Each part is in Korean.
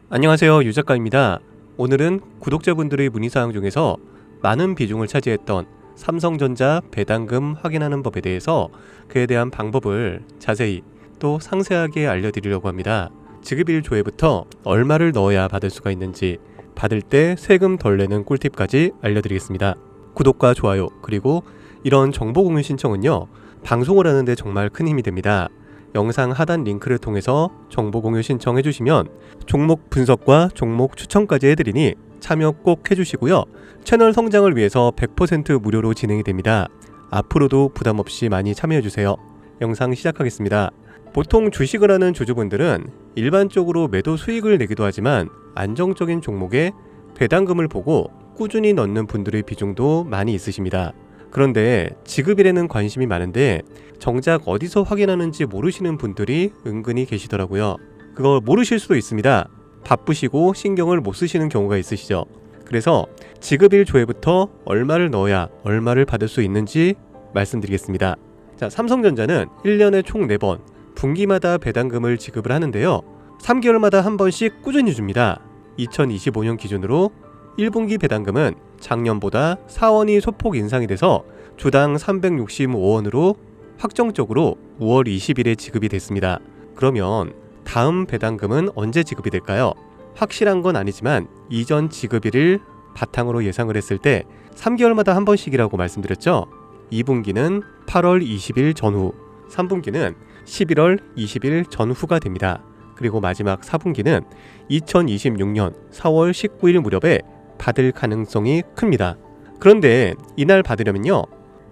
안녕하세요, 유작가입니다. 오늘은 구독자분들의 문의사항 중에서 많은 비중을 차지했던 삼성전자 배당금 확인하는 법에 대해서 그에 대한 방법을 자세히 또 상세하게 알려드리려고 합니다. 지급일 조회부터 얼마를 넣어야 받을 수가 있는지, 받을 때 세금 덜 내는 꿀팁까지 알려드리겠습니다. 구독과 좋아요, 그리고 이런 정보 공유 신청은요, 방송을 하는데 정말 큰 힘이 됩니다. 영상 하단 링크를 통해서 정보 공유 신청해 주시면 종목 분석과 종목 추천까지 해드리니 참여 꼭 해주시고요. 채널 성장을 위해서 100% 무료로 진행이 됩니다. 앞으로도 부담 없이 많이 참여해 주세요. 영상 시작하겠습니다. 보통 주식을 하는 주주분들은 일반적으로 매도 수익을 내기도 하지만 안정적인 종목에 배당금을 보고 꾸준히 넣는 분들의 비중도 많이 있으십니다. 그런데 지급일에는 관심이 많은데 정작 어디서 확인하는지 모르시는 분들이 은근히 계시더라고요. 그걸 모르실 수도 있습니다. 바쁘시고 신경을 못 쓰시는 경우가 있으시죠. 그래서 지급일 조회부터 얼마를 넣어야 얼마를 받을 수 있는지 말씀드리겠습니다. 자, 삼성전자는 1년에 총 4번 분기마다 배당금을 지급을 하는데요. 3개월마다 한 번씩 꾸준히 줍니다. 2025년 기준으로 1분기 배당금은 작년보다 4원이 소폭 인상이 돼서 주당 365원으로 확정적으로 5월 20일에 지급이 됐습니다. 그러면 다음 배당금은 언제 지급이 될까요? 확실한 건 아니지만 이전 지급일을 바탕으로 예상을 했을 때 3개월마다 한 번씩이라고 말씀드렸죠. 2분기는 8월 20일 전후, 3분기는 11월 20일 전후가 됩니다. 그리고 마지막 4분기는 2026년 4월 19일 무렵에 받을 가능성이 큽니다. 그런데 이날 받으려면요,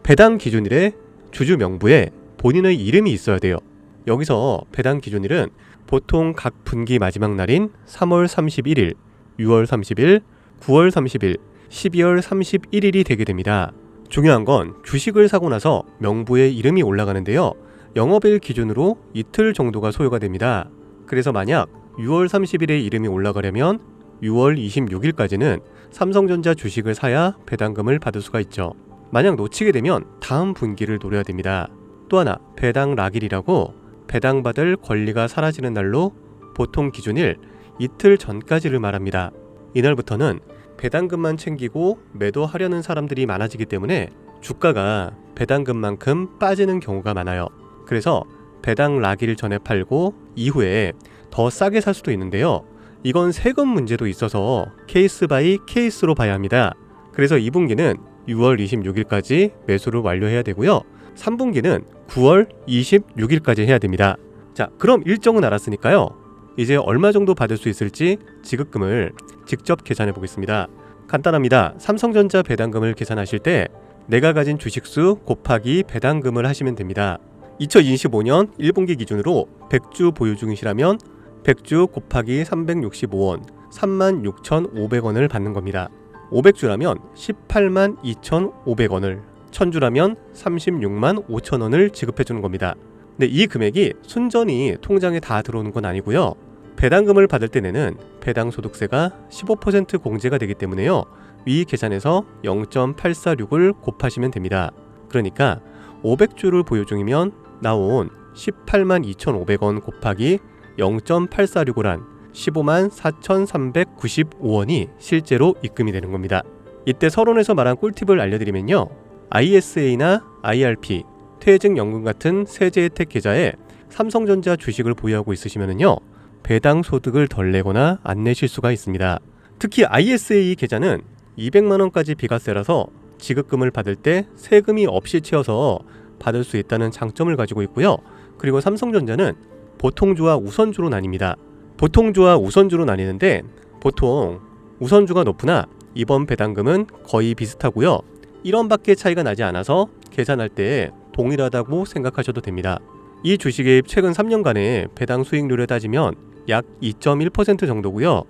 배당 기준일에 주주 명부에 본인의 이름이 있어야 돼요. 여기서 배당 기준일은 보통 각 분기 마지막 날인 3월 31일, 6월 30일, 9월 30일, 12월 31일이 되게 됩니다. 중요한 건 주식을 사고 나서 명부에 이름이 올라가는데요, 영업일 기준으로 이틀 정도가 소요가 됩니다. 그래서 만약 6월 30일에 이름이 올라가려면 6월 26일까지는 삼성전자 주식을 사야 배당금을 받을 수가 있죠. 만약 놓치게 되면 다음 분기를 노려야 됩니다. 또 하나, 배당 락일이라고 배당받을 권리가 사라지는 날로 보통 기준일 이틀 전까지를 말합니다. 이날부터는 배당금만 챙기고 매도하려는 사람들이 많아지기 때문에 주가가 배당금만큼 빠지는 경우가 많아요. 그래서 배당 락일 전에 팔고 이후에 더 싸게 살 수도 있는데요, 이건 세금 문제도 있어서 케이스 바이 케이스로 봐야 합니다. 그래서 2분기는 6월 26일까지 매수를 완료해야 되고요. 3분기는 9월 26일까지 해야 됩니다. 자, 그럼 일정은 알았으니까요, 이제 얼마 정도 받을 수 있을지 지급금을 직접 계산해 보겠습니다. 간단합니다. 삼성전자 배당금을 계산하실 때 내가 가진 주식수 곱하기 배당금을 하시면 됩니다. 2025년 1분기 기준으로 100주 보유 중이시라면 100주 곱하기 365원, 36,500원을 받는 겁니다. 500주라면 18만 2,500원을, 1000주라면 36만 5천원을 지급해주는 겁니다. 근데 이 금액이 순전히 통장에 다 들어오는 건 아니고요, 배당금을 받을 때 내는 배당소득세가 15% 공제가 되기 때문에요, 위 계산에서 0.846을 곱하시면 됩니다. 그러니까 500주를 보유 중이면 나온 18만 2,500원 곱하기 0.846을 한 15만 4,395원이 실제로 입금이 되는 겁니다. 이때 서론에서 말한 꿀팁을 알려드리면요, ISA나 IRP, 퇴직연금 같은 세제 혜택 계좌에 삼성전자 주식을 보유하고 있으시면요, 배당 소득을 덜 내거나 안 내실 수가 있습니다. 특히 ISA 계좌는 200만원까지 비과세라서 지급금을 받을 때 세금이 없이 채워서 받을 수 있다는 장점을 가지고 있고요. 그리고 삼성전자는 보통주와 우선주로 나뉩니다. 보통주와 우선주로 나뉘는데 보통 우선주가 높으나 이번 배당금은 거의 비슷하고요, 1원밖에 차이가 나지 않아서 계산할 때 동일하다고 생각하셔도 됩니다. 이 주식의 최근 3년간의 배당 수익률을 따지면 약 2.1% 정도고요.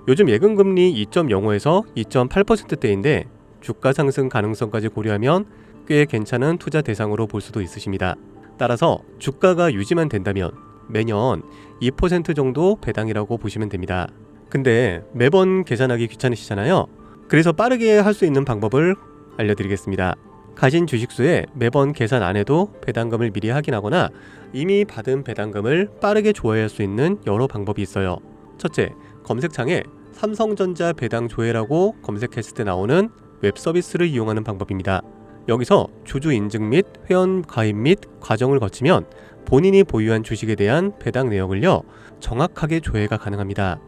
요즘 예금금리 2.05에서 2.8%대인데 주가 상승 가능성까지 고려하면 꽤 괜찮은 투자 대상으로 볼 수도 있으십니다. 따라서 주가가 유지만 된다면 매년 2% 정도 배당이라고 보시면 됩니다. 근데 매번 계산하기 귀찮으시잖아요. 그래서 빠르게 할 수 있는 방법을 알려드리겠습니다. 가진 주식수에 매번 계산 안 해도 배당금을 미리 확인하거나 이미 받은 배당금을 빠르게 조회할 수 있는 여러 방법이 있어요. 첫째, 검색창에 삼성전자 배당 조회라고 검색했을 때 나오는 웹 서비스를 이용하는 방법입니다. 여기서 주주 인증 및 회원 가입 및 과정을 거치면 본인이 보유한 주식에 대한 배당 내역을요 정확하게 조회가 가능합니다.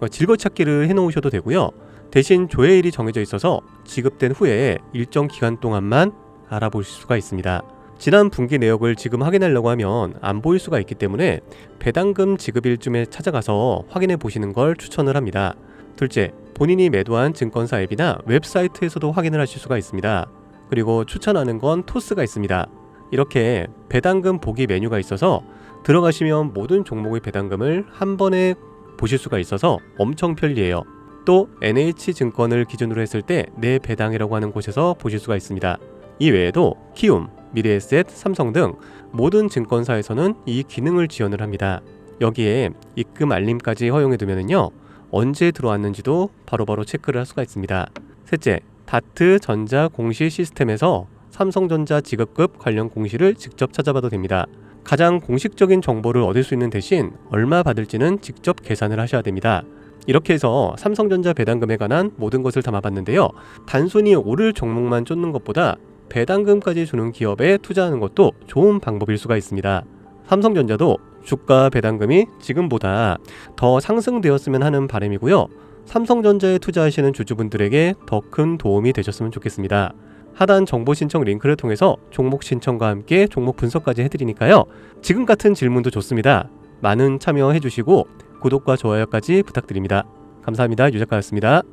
질거찾기를 해놓으셔도 되고요. 대신 조회일이 정해져 있어서 지급된 후에 일정 기간 동안만 알아보실 수가 있습니다. 지난 분기 내역을 지금 확인하려고 하면 안 보일 수가 있기 때문에 배당금 지급일쯤에 찾아가서 확인해 보시는 걸 추천을 합니다. 둘째, 본인이 매도한 증권사 앱이나 웹사이트에서도 확인을 하실 수가 있습니다. 그리고 추천하는 건 토스가 있습니다. 이렇게 배당금 보기 메뉴가 있어서 들어가시면 모든 종목의 배당금을 한 번에 보실 수가 있어서 엄청 편리해요. 또 NH증권을 기준으로 했을 때 내 배당이라고 하는 곳에서 보실 수가 있습니다. 이 외에도 키움, 미래에셋, 삼성 등 모든 증권사에서는 이 기능을 지원을 합니다. 여기에 입금 알림까지 허용해 두면은요 언제 들어왔는지도 바로바로 체크를 할 수가 있습니다. 셋째, 다트 전자 공시 시스템에서 삼성전자 지급급 관련 공시를 직접 찾아봐도 됩니다. 가장 공식적인 정보를 얻을 수 있는 대신 얼마 받을지는 직접 계산을 하셔야 됩니다. 이렇게 해서 삼성전자 배당금에 관한 모든 것을 담아봤는데요. 단순히 오를 종목만 쫓는 것보다 배당금까지 주는 기업에 투자하는 것도 좋은 방법일 수가 있습니다. 삼성전자도 주가 배당금이 지금보다 더 상승되었으면 하는 바람이고요. 삼성전자에 투자하시는 주주분들에게 더 큰 도움이 되셨으면 좋겠습니다. 하단 정보 신청 링크를 통해서 종목 신청과 함께 종목 분석까지 해드리니까요. 지금 같은 질문도 좋습니다. 많은 참여해주시고 구독과 좋아요까지 부탁드립니다. 감사합니다. 유 작가였습니다.